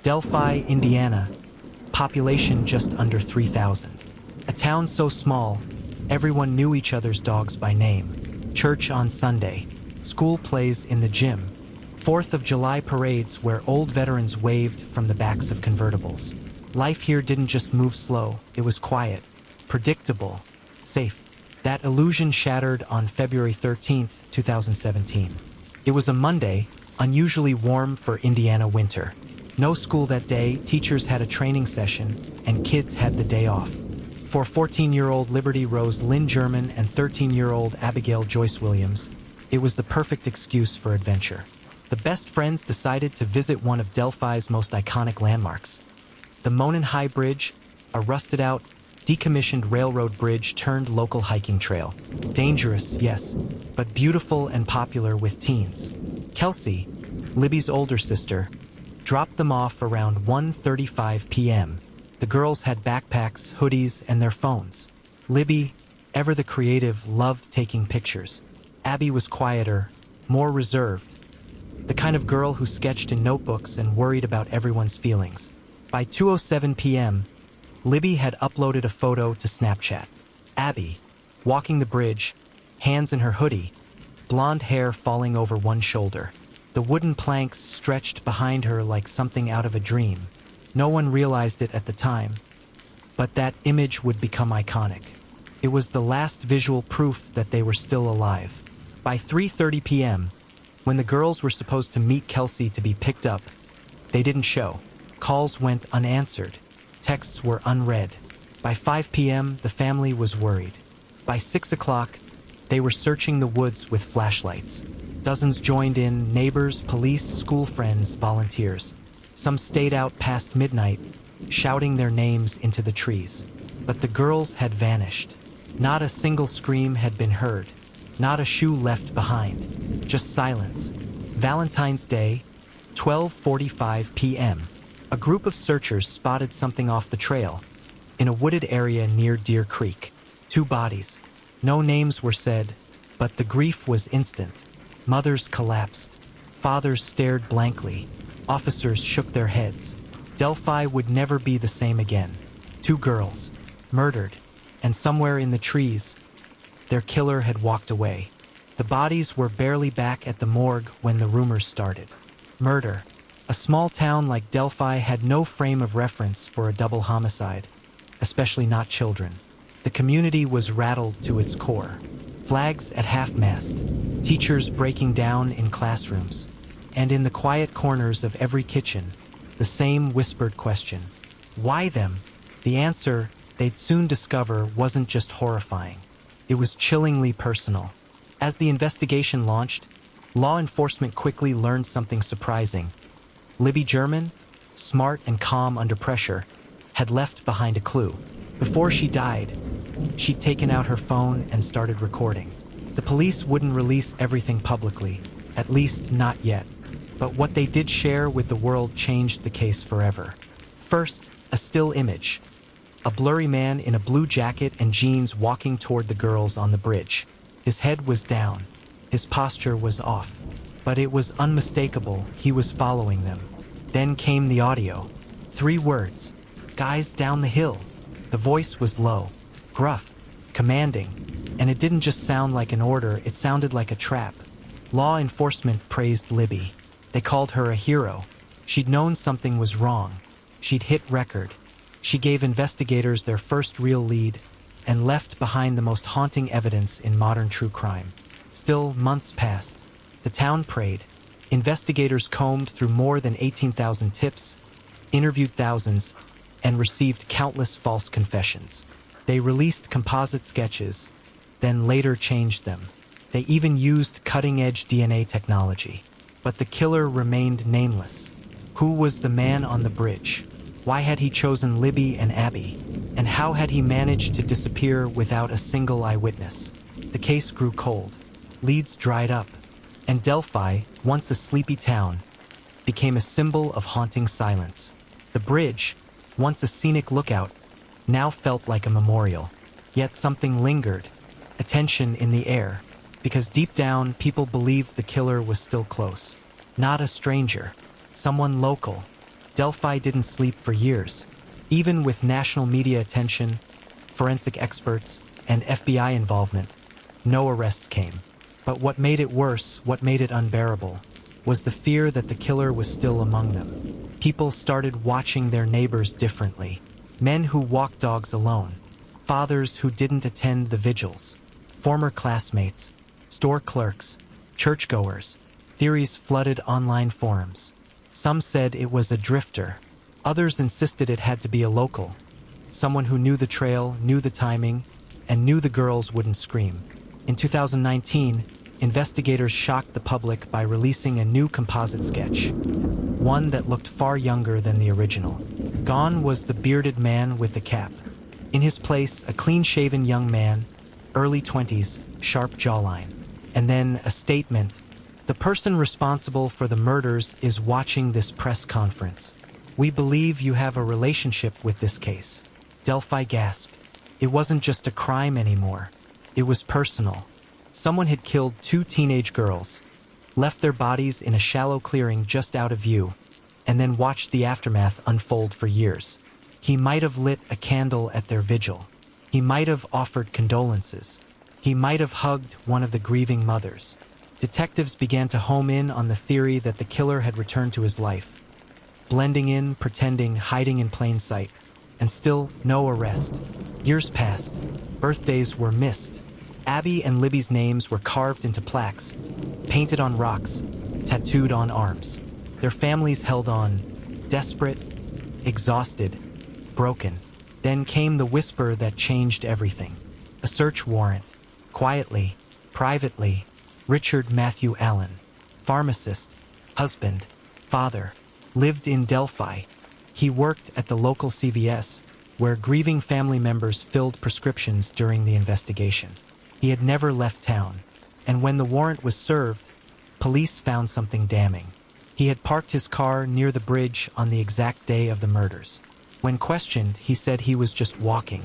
Delphi, Indiana, population just under 3,000. A town so small, everyone knew each other's dogs by name. Church on Sunday, school plays in the gym, 4th of July parades where old veterans waved from the backs of convertibles. Life here didn't just move slow, it was quiet, predictable, safe. That illusion shattered on February 13th, 2017. It was a Monday, unusually warm for Indiana winter. No school that day, teachers had a training session, and kids had the day off. For 14-year-old Liberty Rose Lynn German and 13-year-old Abigail Joyce Williams, it was the perfect excuse for adventure. The best friends decided to visit one of Delphi's most iconic landmarks. The Monon High Bridge, a rusted-out, decommissioned railroad bridge turned local hiking trail. Dangerous, yes, but beautiful and popular with teens. Kelsey, Libby's older sister, dropped them off around 1:35 p.m. The girls had backpacks, hoodies, and their phones. Libby, ever the creative, loved taking pictures. Abby was quieter, more reserved. The kind of girl who sketched in notebooks and worried about everyone's feelings. By 2:07 p.m., Libby had uploaded a photo to Snapchat. Abby, walking the bridge, hands in her hoodie, blonde hair falling over one shoulder. The wooden planks stretched behind her like something out of a dream. No one realized it at the time, but that image would become iconic. It was the last visual proof that they were still alive. By 3:30 p.m., when the girls were supposed to meet Kelsey to be picked up, they didn't show. Calls went unanswered. Texts were unread. By 5 p.m., the family was worried. By 6 o'clock, they were searching the woods with flashlights. Dozens joined in, neighbors, police, school friends, volunteers. Some stayed out past midnight, shouting their names into the trees. But the girls had vanished. Not a single scream had been heard. Not a shoe left behind. Just silence. Valentine's Day, 12:45 p.m. A group of searchers spotted something off the trail, in a wooded area near Deer Creek. 2 bodies. No names were said, but the grief was instant. Mothers collapsed. Fathers stared blankly. Officers shook their heads. Delphi would never be the same again. 2 girls, murdered, and somewhere in the trees, their killer had walked away. The bodies were barely back at the morgue when the rumors started. Murder. A small town like Delphi had no frame of reference for a double homicide, especially not children. The community was rattled to its core. Flags at half-mast, teachers breaking down in classrooms, and in the quiet corners of every kitchen, the same whispered question. Why them? The answer, they'd soon discover, wasn't just horrifying. It was chillingly personal. As the investigation launched, law enforcement quickly learned something surprising. Libby German, smart and calm under pressure, had left behind a clue. Before she died, she'd taken out her phone and started recording. The police wouldn't release everything publicly, at least not yet. But what they did share with the world changed the case forever. First, a still image. A blurry man in a blue jacket and jeans walking toward the girls on the bridge. His head was down. His posture was off. But it was unmistakable, he was following them. Then came the audio. 3 words. Guys down the hill. The voice was low, gruff, commanding, and it didn't just sound like an order, it sounded like a trap. Law enforcement praised Libby. They called her a hero. She'd known something was wrong. She'd hit record. She gave investigators their first real lead and left behind the most haunting evidence in modern true crime. Still, months passed. The town prayed. Investigators combed through more than 18,000 tips, interviewed thousands, and received countless false confessions. They released composite sketches, then later changed them. They even used cutting-edge DNA technology. But the killer remained nameless. Who was the man on the bridge? Why had he chosen Libby and Abby? And how had he managed to disappear without a single eyewitness? The case grew cold. Leads dried up. And Delphi, once a sleepy town, became a symbol of haunting silence. The bridge, once a scenic lookout, now felt like a memorial. Yet something lingered, a tension in the air, because deep down, people believed the killer was still close. Not a stranger, someone local, Delphi didn't sleep for years. Even with national media attention, forensic experts, and FBI involvement, no arrests came. But what made it worse, what made it unbearable, was the fear that the killer was still among them. People started watching their neighbors differently. Men who walked dogs alone, fathers who didn't attend the vigils, former classmates, store clerks, churchgoers. Theories flooded online forums. Some said it was a drifter. Others insisted it had to be a local, someone who knew the trail, knew the timing, and knew the girls wouldn't scream. In 2019, investigators shocked the public by releasing a new composite sketch, one that looked far younger than the original. Gone was the bearded man with the cap. In his place, a clean-shaven young man, early 20s, sharp jawline. And then a statement: "The person responsible for the murders is watching this press conference. We believe you have a relationship with this case." Delphi gasped. It wasn't just a crime anymore. It was personal. Someone had killed 2 teenage girls, left their bodies in a shallow clearing just out of view, and then watched the aftermath unfold for years. He might have lit a candle at their vigil. He might have offered condolences. He might have hugged one of the grieving mothers. Detectives began to home in on the theory that the killer had returned to his life, blending in, pretending, hiding in plain sight, and still no arrest. Years passed. Birthdays were missed. Abby and Libby's names were carved into plaques, painted on rocks, tattooed on arms. Their families held on, desperate, exhausted, broken. Then came the whisper that changed everything. A search warrant. Quietly, privately, Richard Matthew Allen, pharmacist, husband, father, lived in Delphi. He worked at the local CVS, where grieving family members filled prescriptions during the investigation. He had never left town, and when the warrant was served, police found something damning. He had parked his car near the bridge on the exact day of the murders. When questioned, he said he was just walking,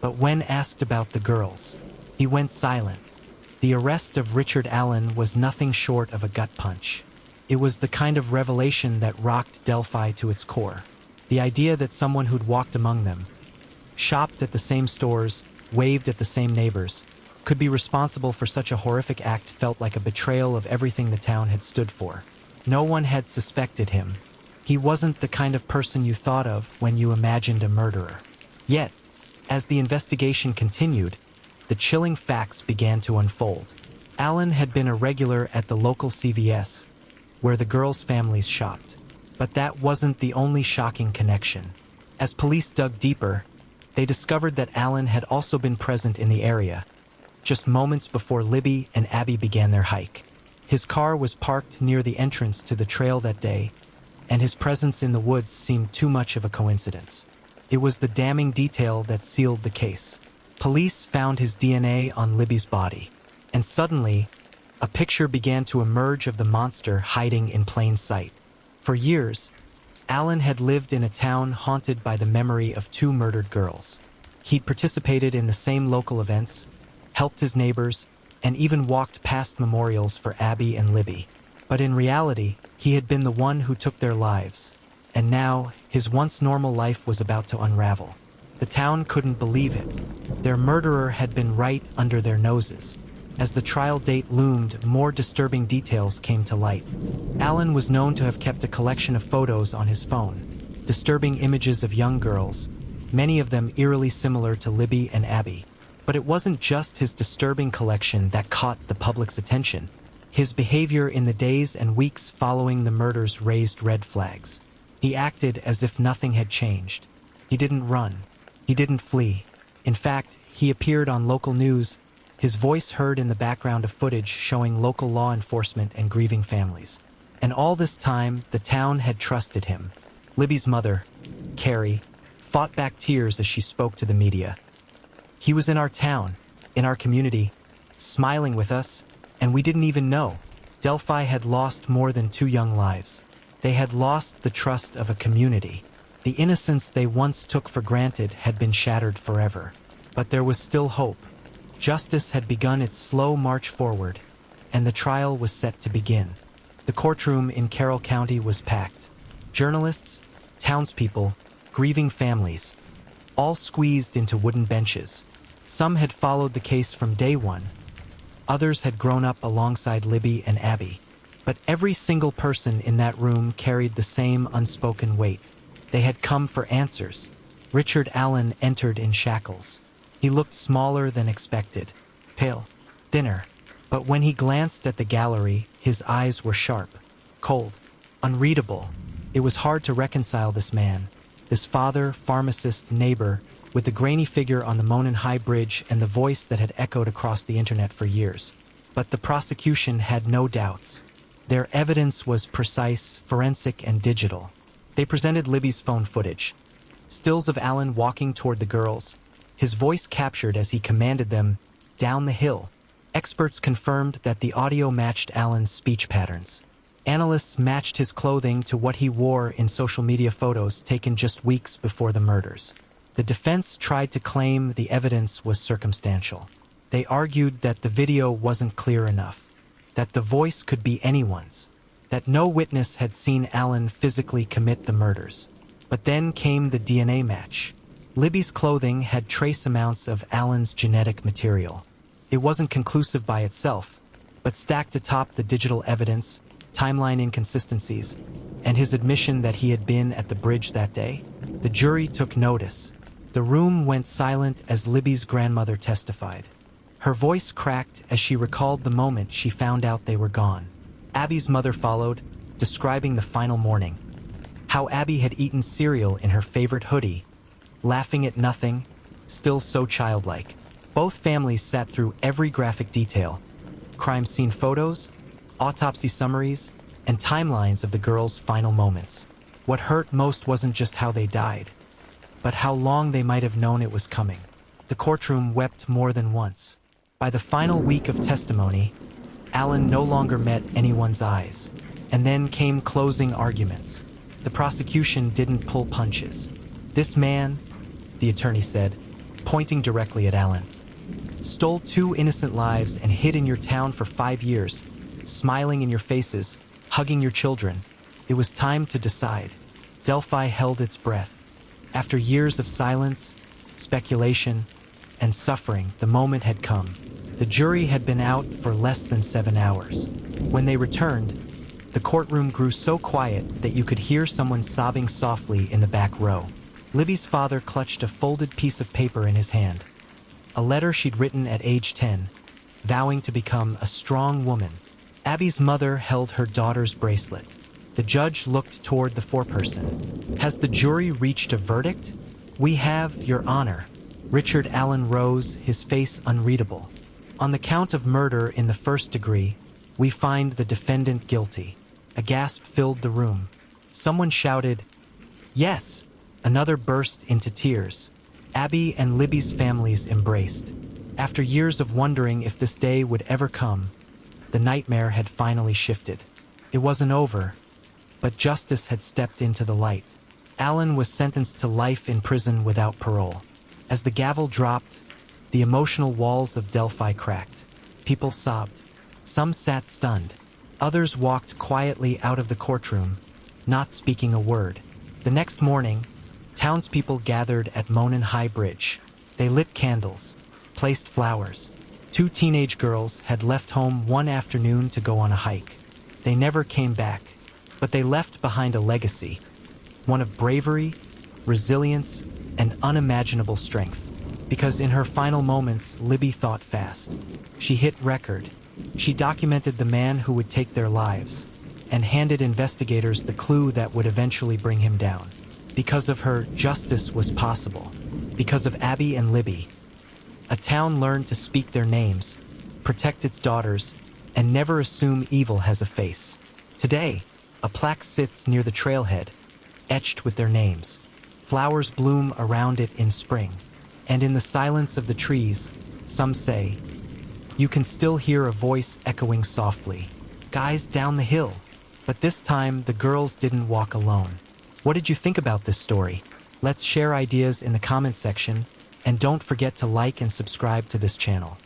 but when asked about the girls, he went silent. The arrest of Richard Allen was nothing short of a gut punch. It was the kind of revelation that rocked Delphi to its core. The idea that someone who'd walked among them, shopped at the same stores, waved at the same neighbors, could be responsible for such a horrific act felt like a betrayal of everything the town had stood for. No one had suspected him. He wasn't the kind of person you thought of when you imagined a murderer. Yet, as the investigation continued, the chilling facts began to unfold. Allen had been a regular at the local CVS, where the girls' families shopped. But that wasn't the only shocking connection. As police dug deeper, they discovered that Allen had also been present in the area, just moments before Libby and Abby began their hike. His car was parked near the entrance to the trail that day, and his presence in the woods seemed too much of a coincidence. It was the damning detail that sealed the case. Police found his DNA on Libby's body, and suddenly, a picture began to emerge of the monster hiding in plain sight. For years, Allen had lived in a town haunted by the memory of 2 murdered girls. He'd participated in the same local events, helped his neighbors, and even walked past memorials for Abby and Libby. But in reality, he had been the one who took their lives, and now his once normal life was about to unravel. The town couldn't believe it. Their murderer had been right under their noses. As the trial date loomed, more disturbing details came to light. Allen was known to have kept a collection of photos on his phone, disturbing images of young girls, many of them eerily similar to Libby and Abby. But it wasn't just his disturbing collection that caught the public's attention. His behavior in the days and weeks following the murders raised red flags. He acted as if nothing had changed. He didn't run. He didn't flee. In fact, he appeared on local news, his voice heard in the background of footage showing local law enforcement and grieving families. And all this time, the town had trusted him. Libby's mother, Carrie, fought back tears as she spoke to the media. He was in our town, in our community, smiling with us, and we didn't even know. Delphi had lost more than 2 young lives. They had lost the trust of a community. The innocence they once took for granted had been shattered forever. But there was still hope. Justice had begun its slow march forward, and the trial was set to begin. The courtroom in Carroll County was packed. Journalists, townspeople, grieving families, all squeezed into wooden benches. Some had followed the case from day one. Others had grown up alongside Libby and Abby. But every single person in that room carried the same unspoken weight. They had come for answers. Richard Allen entered in shackles. He looked smaller than expected, pale, thinner. But when he glanced at the gallery, his eyes were sharp, cold, unreadable. It was hard to reconcile this man, this father, pharmacist, neighbor, with the grainy figure on the Monon High Bridge and the voice that had echoed across the internet for years. But the prosecution had no doubts. Their evidence was precise, forensic, and digital. They presented Libby's phone footage, stills of Allen walking toward the girls, his voice captured as he commanded them down the hill. Experts confirmed that the audio matched Allen's speech patterns. Analysts matched his clothing to what he wore in social media photos taken just weeks before the murders. The defense tried to claim the evidence was circumstantial. They argued that the video wasn't clear enough, that the voice could be anyone's, that no witness had seen Allen physically commit the murders. But then came the DNA match. Libby's clothing had trace amounts of Allen's genetic material. It wasn't conclusive by itself, but stacked atop the digital evidence, timeline inconsistencies, and his admission that he had been at the bridge that day, the jury took notice. The room went silent as Libby's grandmother testified. Her voice cracked as she recalled the moment she found out they were gone. Abby's mother followed, describing the final morning. How Abby had eaten cereal in her favorite hoodie, laughing at nothing, still so childlike. Both families sat through every graphic detail, crime scene photos, autopsy summaries, and timelines of the girls' final moments. What hurt most wasn't just how they died, but how long they might have known it was coming. The courtroom wept more than once. By the final week of testimony, Allen no longer met anyone's eyes. And then came closing arguments. The prosecution didn't pull punches. This man, the attorney said, pointing directly at Allen, stole 2 innocent lives and hid in your town for 5 years, smiling in your faces, hugging your children. It was time to decide. Delphi held its breath. After years of silence, speculation, and suffering, the moment had come. The jury had been out for less than 7 hours. When they returned, the courtroom grew so quiet that you could hear someone sobbing softly in the back row. Libby's father clutched a folded piece of paper in his hand, a letter she'd written at age 10, vowing to become a strong woman. Abby's mother held her daughter's bracelet. The judge looked toward the foreperson. Has the jury reached a verdict? We have, Your Honor. Richard Allen rose, his face unreadable. On the count of murder in the first degree, we find the defendant guilty. A gasp filled the room. Someone shouted, "Yes!" Another burst into tears. Abby and Libby's families embraced. After years of wondering if this day would ever come, the nightmare had finally shifted. It wasn't over, but justice had stepped into the light. Allen was sentenced to life in prison without parole. As the gavel dropped, the emotional walls of Delphi cracked. People sobbed. Some sat stunned. Others walked quietly out of the courtroom, not speaking a word. The next morning, townspeople gathered at Monon High Bridge. They lit candles, placed flowers. 2 teenage girls had left home one afternoon to go on a hike. They never came back, but they left behind a legacy, one of bravery, resilience, and unimaginable strength. Because in her final moments, Libby thought fast. She hit record. She documented the man who would take their lives and handed investigators the clue that would eventually bring him down. Because of her, justice was possible. Because of Abby and Libby, a town learned to speak their names, protect its daughters, and never assume evil has a face. Today, a plaque sits near the trailhead, etched with their names. Flowers bloom around it in spring. And in the silence of the trees, some say, you can still hear a voice echoing softly, "Guys down the hill." But this time, the girls didn't walk alone. What did you think about this story? Let's share ideas in the comment section, and don't forget to like and subscribe to this channel.